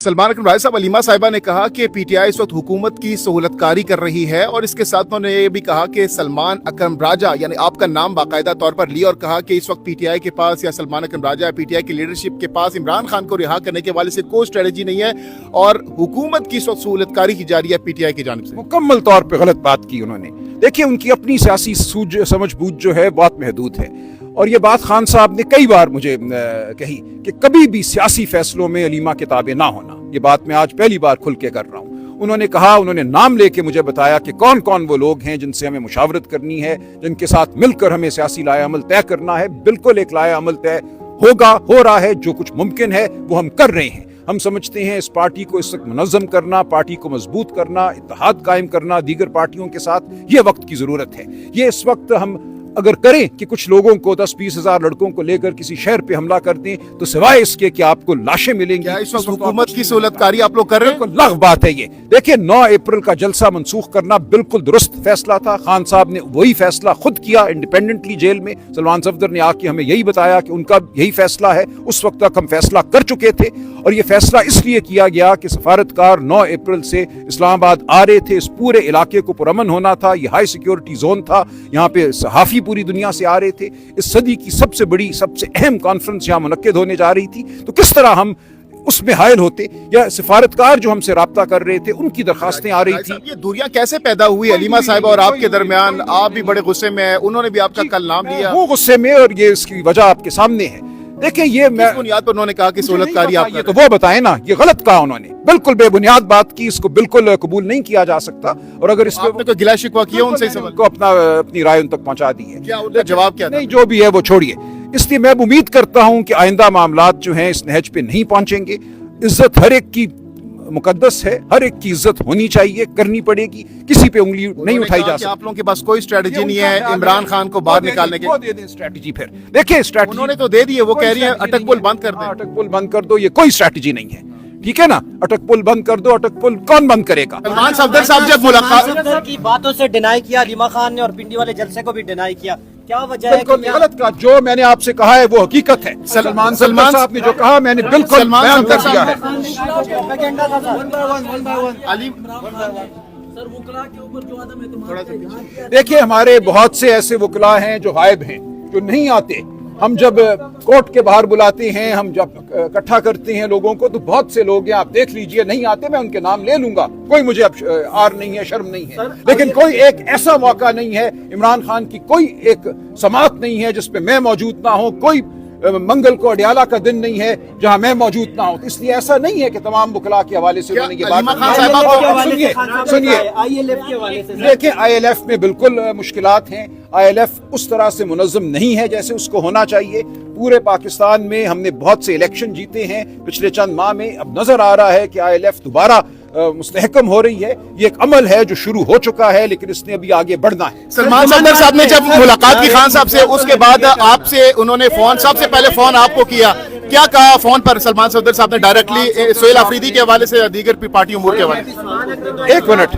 सलमान अकरम राजा साहब, अलीमा साहिबा ने कहा कि पीटीआई इस वक्त हुकूमत की सहूलतकारी कर रही है और इसके साथ उन्होंने ये भी कहा कि सलमान अकरम राजा यानी आपका नाम बाकायदा तौर पर लिया और कहा कि इस वक्त पीटीआई के पास या सलमान अकरम राजा या पीटीआई की लीडरशिप के पास इमरान खान को रिहा करने के हवाले से कोई स्ट्रेटजी नहीं है और हुकूमत की इस वक्त सहूलतकारी की जा रही है पीटीआई की जानिब से। मुकम्मल तौर पर गलत बात की उन्होंने। देखिए, उनकी अपनी सियासी सूझ समझ बूझ जो है बहुत महदूद है और ये बात खान साहब ने कई बार मुझे कही कि कभी भी सियासी फैसलों में अलीमा के ताबे ना होना। ये बात मैं आज पहली बार खुल के कर रहा हूँ। उन्होंने कहा, उन्होंने नाम लेके मुझे बताया कि कौन कौन वो लोग हैं जिनसे हमें मुशावरत करनी है, जिनके साथ मिलकर हमें सियासी लाया अमल तय करना है। बिल्कुल एक लाया अमल तय होगा, हो रहा है। जो कुछ मुमकिन है वो हम कर रहे हैं। हम समझते हैं इस पार्टी को इस वक्त मुनज़्ज़म करना, पार्टी को मजबूत करना, इत्तेहाद कायम करना दीगर पार्टियों के साथ, ये वक्त की जरूरत है। ये इस वक्त हम अगर करें कि कुछ लोगों को 10-20 हजार लड़कों को लेकर किसी शहर पे हमला कर दें तो सिवाय इसके कि आपको लाशें मिलेंगी। क्या इस वक्त हुकूमत की सहूलतकारी आप लोग कर रहे हैं? लग बात है ये। देखिए, 9 अप्रैल का जलसा मनसूख करना बिल्कुल दुरुस्त फैसला था। खान साहब ने वही फैसला खुद किया इंडिपेंडेंटली जेल में। सलमान सफदर ने आके हमें यही बताया कि उनका यही फैसला है। उस वक्त तक हम फैसला कर चुके थे और ये फैसला इसलिए किया गया कि सफारतकार 9 अप्रैल से इस्लामाबाद आ रहे थे। इस पूरे इलाके को पुरअमन होना था। ये हाई सिक्योरिटी जोन था। यहाँ पे सहाफी पूरी दुनिया से आ रहे थे। इस सदी की सबसे बड़ी, सबसे अहम कॉन्फ्रेंस यहाँ मुनक्किद होने जा रही थी। तो किस तरह हम उसमें हायल होते, या सिफारतकार जो हमसे राब्ता कर रहे थे उनकी दरखास्तें आ रही थी। ये दूरियां कैसे पैदा हुई अलीमा साहिबा और आपके दरमियान? आप भी बड़े गुस्से में हैं, उन्होंने भी आपका कल नाम लिया। वो गुस्से में, और ये इसकी वजह आपके सामने है। देखिए, ये मैं बुनियाद पर उन्होंने कहा कि सहूलतकारी आप ये तो वो बताए ना, ये गलत कहा उन्होंने, बिल्कुल बेबुनियाद बात की। इसको बिल्कुल कबूल नहीं किया जा सकता। और अगर इसको आपने कोई गिला शिकवा किया उनसे इस सवाल को अपनी राय उन तक पहुंचा दी है। क्या उनका जवाब क्या था? नहीं, जो भी है वो छोड़िए। इसलिए मैं उम्मीद करता हूं कि आइंदा मामलात जो हैं इस नहज पे नहीं पहुंचेंगे। इज्जत हर एक की मुकद्दस है, हर एक की इज्जत होनी चाहिए, करनी पड़ेगी। किसी पे उंगली नहीं उठाई जा सकती। आप लोगों के पास कोई स्ट्रेटजी नहीं है इमरान खान को बाहर निकालने की? वो दे दें स्ट्रेटजी। फिर देखिए, स्ट्रेटजी उन्होंने तो दे दी है। वो कह रही है अटक पुल बंद कर दो। अटक पुल बंद कर दो, ये कोई स्ट्रेटजी नहीं है। ठीक है ना, अटक पुल बंद कर दो। अटक पुल कौन बंद करेगा? सलमान सफदर साहब जब मुलाकात की बातों से डिनाई किया, अलीमा खान ने, और पिंडी वाले जलसे को भी डिनाई किया। क्या वजह है? बिल्कुल गलत कहा। जो मैंने आपसे कहा है वो हकीकत है। सलमान साहब ने जो कहा मैंने बिल्कुल बयान कर दिया है। देखिए, हमारे बहुत से ऐसे वकला हैं जो गायब हैं, जो नहीं आते। हम जब कोर्ट के बाहर बुलाते हैं, हम जब इकट्ठा करते हैं लोगों को, तो बहुत से लोग हैं, आप देख लीजिए, नहीं आते। मैं उनके नाम ले लूंगा, कोई मुझे अब आर नहीं है, शर्म नहीं है। लेकिन कोई एक ऐसा मौका नहीं है, इमरान खान की कोई एक समाअत नहीं है जिसपे मैं मौजूद ना हो। कोई मंगल को अडियाला का दिन नहीं है जहां मैं मौजूद ना हूं। इसलिए ऐसा नहीं है कि तमाम वकला के हवाले से उन्होंने ये बात। सुनिए, देखिए, ILF में बिल्कुल मुश्किलात हैं। ILF उस तरह से मुनज़्ज़म नहीं है जैसे उसको होना चाहिए। पूरे पाकिस्तान में हमने बहुत से इलेक्शन जीते हैं पिछले चंद माह में। अब नजर आ रहा है कि ILF दोबारा मुस्तहकम हो रही है। ये एक अमल है जो शुरू हो चुका है, लेकिन इसने अभी आगे बढ़ना है। सलमान सफदर साहब ने जब मुलाकात की खान साहब से, उसके बाद आपसे उन्होंने फोन, सबसे पहले फोन आपको किया, क्या कहा फोन पर सलमान सफदर साहब ने डायरेक्टली सोहेल अफरीदी के हवाले से, दीगर पार्टी उमूर के हवाले से? एक मिनट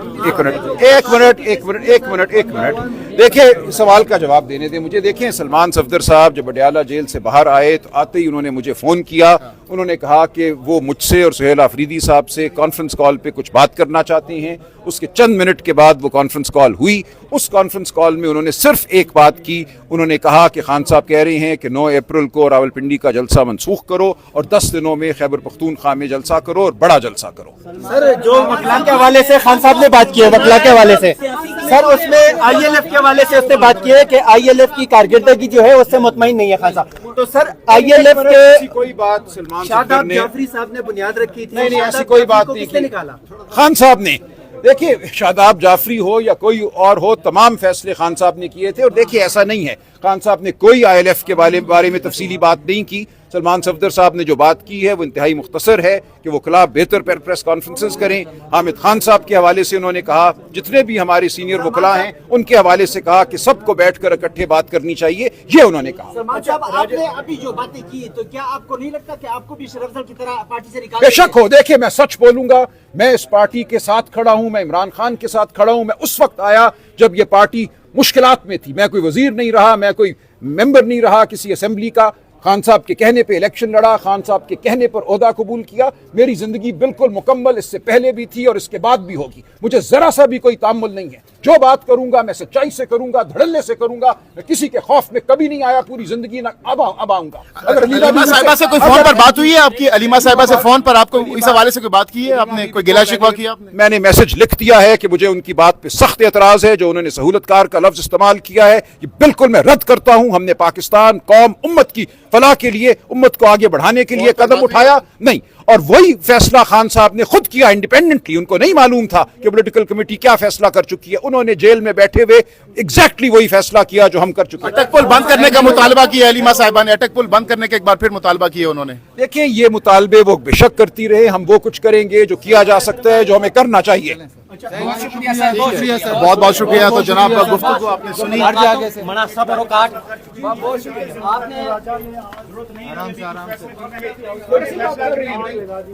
देखिए, सवाल का जवाब देने दें मुझे। देखें, सलमान सफदर साहब जब अडियाला जेल से बाहर आए तो आते ही उन्होंने मुझे फोन किया। उन्होंने कहा कि वो मुझसे और सोहेल अफरीदी साहब से कॉन्फ्रेंस कॉल पे कुछ बात करना चाहते हैं। उसके चंद मिनट के बाद वो कॉन्फ्रेंस कॉल हुई। उस कॉन्फ्रेंस कॉल में उन्होंने सिर्फ एक बात की। उन्होंने कहा कि खान साहब कह रहे हैं कि 9 अप्रैल को रावलपिंडी का जलसा मनसूख करो और 10 दिनों में खैबर पख्तूनख्वा में जलसा करो और बड़ा जलसा करो। सर, जो वकला के हवाले से खान साहब ने बात की है, वकला के हवाले से सर, उसमें ILF के हवाले से उसने बात की है कि ILF की कारकर्दगी जो है उससे मुतमईन नहीं है खान साहब। तो सर, ILF के कोई बात सलमान शादाब जाफरी साहब ने बुनियाद रखी थी। नहीं, ऐसी कोई बात नहीं की निकाला खान साहब ने। देखिए, शादाब जाफरी हो या कोई और हो, तमाम फैसले खान साहब ने किए थे। और देखिए, ऐसा नहीं है, खान साहब ने कोई ILF के बारे में तफसीली बात नहीं की। सलमान सफदर साहब ने जो बात की है वो इंतहाई मुख्तसर है कि वो वकला बेहतर प्रेस कॉन्फ्रेंसेस करें। हामिद खान साहब के हवाले से उन्होंने कहा, जितने भी हमारे सीनियर वकला हैं उनके हवाले से कहा कि सबको बैठकर इकट्ठे बात करनी चाहिए, ये उन्होंने कहा। आपने अभी जो बातें की, तो क्या आपको नहीं लगता कि आपको भी शरफ अफजल की तरह पार्टी से निकाल? बेशक हो। देखिए, मैं सच बोलूंगा, मैं इस पार्टी के साथ खड़ा हूं, मैं इमरान खान के साथ खड़ा हूं। मैं उस वक्त आया जब ये पार्टी मुश्किलात में थी। मैं कोई वजीर नहीं रहा, मैं कोई मेंबर नहीं रहा किसी असेंबली का। خان صاحب کے کہنے پہ الیکشن لڑا, خان صاحب کے کہنے پر عہدہ قبول کیا. میری زندگی بالکل مکمل اس سے پہلے بھی تھی اور اس کے بعد بھی ہوگی. مجھے ذرا سا بھی کوئی تعامل نہیں ہے. جو بات کروں گا میں سچائی سے کروں گا, دھڑلے سے کروں گا. میں کسی کے خوف میں کبھی نہیں آیا پوری زندگی, نہ اب آؤں گا. اگر علیمہ صاحبہ سے کوئی فون پر بات ہوئی ہے آپ کی؟ علیمہ صاحبہ سے فون پر آپ کو اس حوالے سے کوئی بات کی ہے آپ نے؟ کوئی گلا شکوہ کیا آپ نے؟ میں نے میسج لکھ دیا ہے کہ مجھے ان کی بات پہ سخت اعتراض ہے. جو انہوں نے سہولت کار کا لفظ استعمال کیا ہے یہ بالکل میں رد کرتا ہوں. ہم نے پاکستان, قوم, امت کی فلاح کے لیے, امت کو آگے بڑھانے کے لیے قدم اٹھایا نہیں. اور وہی فیصلہ خان صاحب نے خود کیا انڈیپینڈنٹلی. ان کو نہیں معلوم تھا کہ پولیٹیکل کمیٹی کیا فیصلہ کر چکی ہے. انہوں نے جیل میں بیٹھے ہوئے ایگزیکٹلی وہی فیصلہ کیا جو ہم کر چکے ہیں. اٹک پل بند کرنے کا مطالبہ کیا علیمہ صاحبہ نے؟ اٹک پل بند کرنے کا ایک بار پھر مطالبہ کیا انہوں نے. دیکھیں یہ مطالبے وہ بے شک کرتی رہے, ہم وہ کچھ کریں گے جو کیا جا سکتا ہے, جو ہمیں کرنا چاہیے. بہت بہت شکریہ. تو جناب کا گفتگو آپ نے سنی.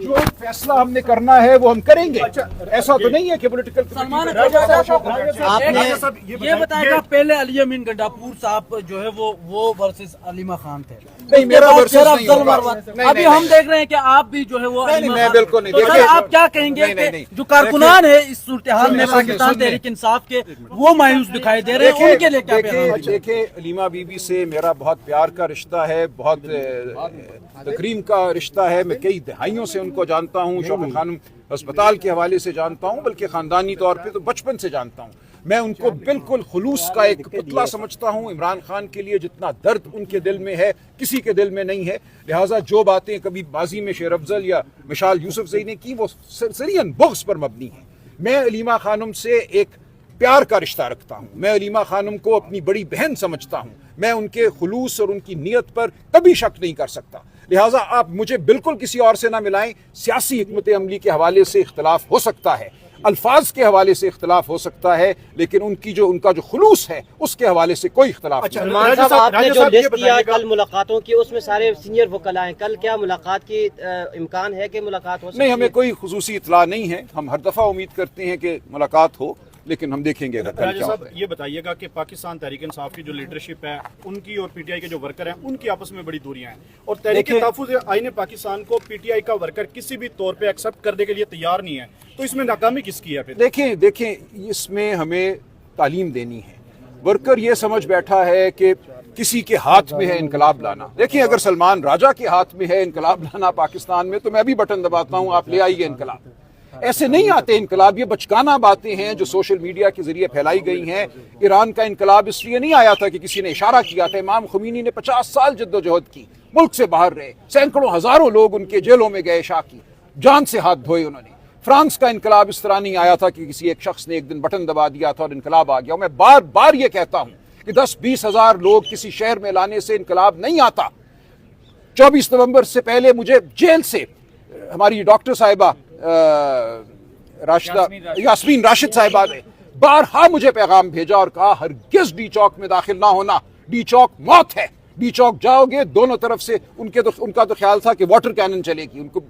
جو فیصلہ ہم نے کرنا ہے وہ ہم کریں گے. ایسا تو نہیں ہے کہ پولیٹیکل یہ بتائے گا پہلے علی امین گنڈاپور صاحب جو ہے وہ ورسز علیمہ خان تھے. نہیں, میرا ورسز نہیں ہوگا. ابھی ہم دیکھ رہے ہیں کہ آپ بھی جو ہے وہ میں بالکل نہیں. تو سر آپ کیا کہیں گے کہ جو کارکنان ہے اس صورتحال میں پاکستان تحریک انصاف کے وہ مایوس دکھائی دے رہے ہیں, ان کے لیے کیا پیغام؟ دیکھیں علیمہ بی بی سے میرا بہت پیار کا رشتہ ہے, بہت تکریم کا رشتہ ہے. میں کئی دہائیوں سے ان کو جانتا ہوں. شوکت خانم ہسپتال کے حوالے سے جانتا ہوں, بلکہ خاندانی طور پہ تو بچپن سے جانتا ہوں. میں ان کو بالکل خلوص کا ایک پتلا سمجھتا ہوں. عمران خان کے لیے جتنا درد ان کے دل میں ہے کسی کے دل میں نہیں ہے. لہٰذا جو باتیں کبھی بازی میں شیر افضل یا مشال یوسف زئی نے کی وہ سرین بغض پر مبنی ہیں. میں علیمہ خانم سے ایک پیار کا رشتہ رکھتا ہوں. میں علیمہ خانم کو اپنی بڑی بہن سمجھتا ہوں. میں ان کے خلوص اور ان کی نیت پر کبھی شک نہیں کر سکتا. لہٰذا آپ مجھے بالکل کسی اور سے نہ ملائیں. سیاسی حکمت عملی کے حوالے سے اختلاف ہو سکتا ہے, الفاظ کے حوالے سے اختلاف ہو سکتا ہے, لیکن ان کا جو خلوص ہے اس کے حوالے سے کوئی اختلاف نہیں. سلمان صاحب آپ نے جو لسٹ دیا کل ملاقاتوں کی اس میں سارے سینئر وکلاء ہیں. کل کیا ملاقات کی امکان ہے کہ ملاقات ہو سکتی ہے؟ نہیں, ہمیں کوئی خصوصی اطلاع نہیں ہے. ہم ہر دفعہ امید کرتے ہیں کہ ملاقات ہو, لیکن ہم دیکھیں گے. راجہ صاحب یہ بتائیے گا کہ پاکستان تحریک انصاف کی جو لیڈرشپ ہے ان کی اور پی ٹی آئی کے جو ورکر ہیں ان کی آپس میں بڑی دوریاں ہیں, اور تحریک تحفظ آئین پاکستان کو پی ٹی آئی کا ورکر کسی بھی طور پہ ایکسپٹ کرنے کے لیے تیار نہیں ہے, تو اس میں ناکامی کس کی ہے پھر؟ دیکھیں اس میں ہمیں تعلیم دینی ہے. ورکر یہ سمجھ بیٹھا ہے کہ کسی کے ہاتھ میں ہے انقلاب لانا. دیکھیں اگر سلمان راجہ کے ہاتھ میں ہے انقلاب لانا پاکستان میں تو میں بھی بٹن دباتا ہوں, آپ لے آئیے انقلاب. ایسے نہیں آتے انقلاب. یہ بچکانہ باتیں ہیں جو سوشل میڈیا کے ذریعے پھیلائی گئی ہیں. ایران کا انقلاب اس لیے نہیں آیا تھا کہ کسی نے اشارہ کیا تھا. امام خمینی نے 50 سال جدوجہد کی, ملک سے باہر رہے, سینکڑوں ہزاروں لوگ ان کے جیلوں میں گئے, شاہ کی جان سے ہاتھ دھوئے انہوں نے. فرانس کا انقلاب اس طرح نہیں آیا تھا کہ کسی ایک شخص نے ایک دن بٹن دبا دیا تھا اور انقلاب آ گیا. میں بار بار یہ کہتا ہوں کہ 10-20 ہزار لوگ کسی شہر میں لانے سے انقلاب نہیں آتا. 24 نومبر سے پہلے مجھے جیل سے ہماری ڈاکٹر صاحبہ یاسمین راشد صاحبہ نے بارہا مجھے پیغام بھیجا اور کہا ہرگز ڈی چوک میں داخل نہ ہونا, ڈی چوک موت ہے. ڈی چوک جاؤ گے دونوں طرف سے ان کا تو خیال تھا کہ واٹر کینن چلے گی, ان کو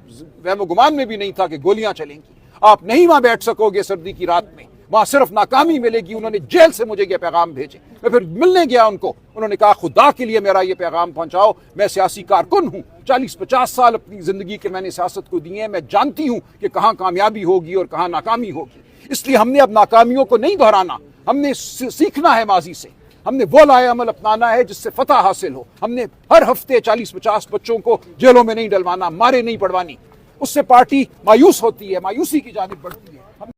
وہم و گمان میں بھی نہیں تھا کہ گولیاں چلیں گی. آپ نہیں وہاں بیٹھ سکو گے سردی کی رات میں, وہاں صرف ناکامی ملے گی. انہوں نے جیل سے مجھے یہ پیغام بھیجے. میں پھر ملنے گیا ان کو, انہوں نے کہا خدا کے لیے میرا یہ پیغام پہنچاؤ, میں سیاسی کارکن ہوں, 40-50 سال اپنی زندگی کے میں نے سیاست کو دیے ہیں, میں جانتی ہوں کہ کہاں کامیابی ہوگی اور کہاں ناکامی ہوگی. اس لیے ہم نے اب ناکامیوں کو نہیں دہرانا, ہم نے سیکھنا ہے ماضی سے. ہم نے وہ لائے عمل اپنانا ہے جس سے فتح حاصل ہو. ہم نے ہر ہفتے 40-50 بچوں کو جیلوں میں نہیں ڈلوانا, مارے نہیں پڑوانی. اس سے پارٹی مایوس ہوتی ہے, مایوسی کی جانب بڑھتی ہے.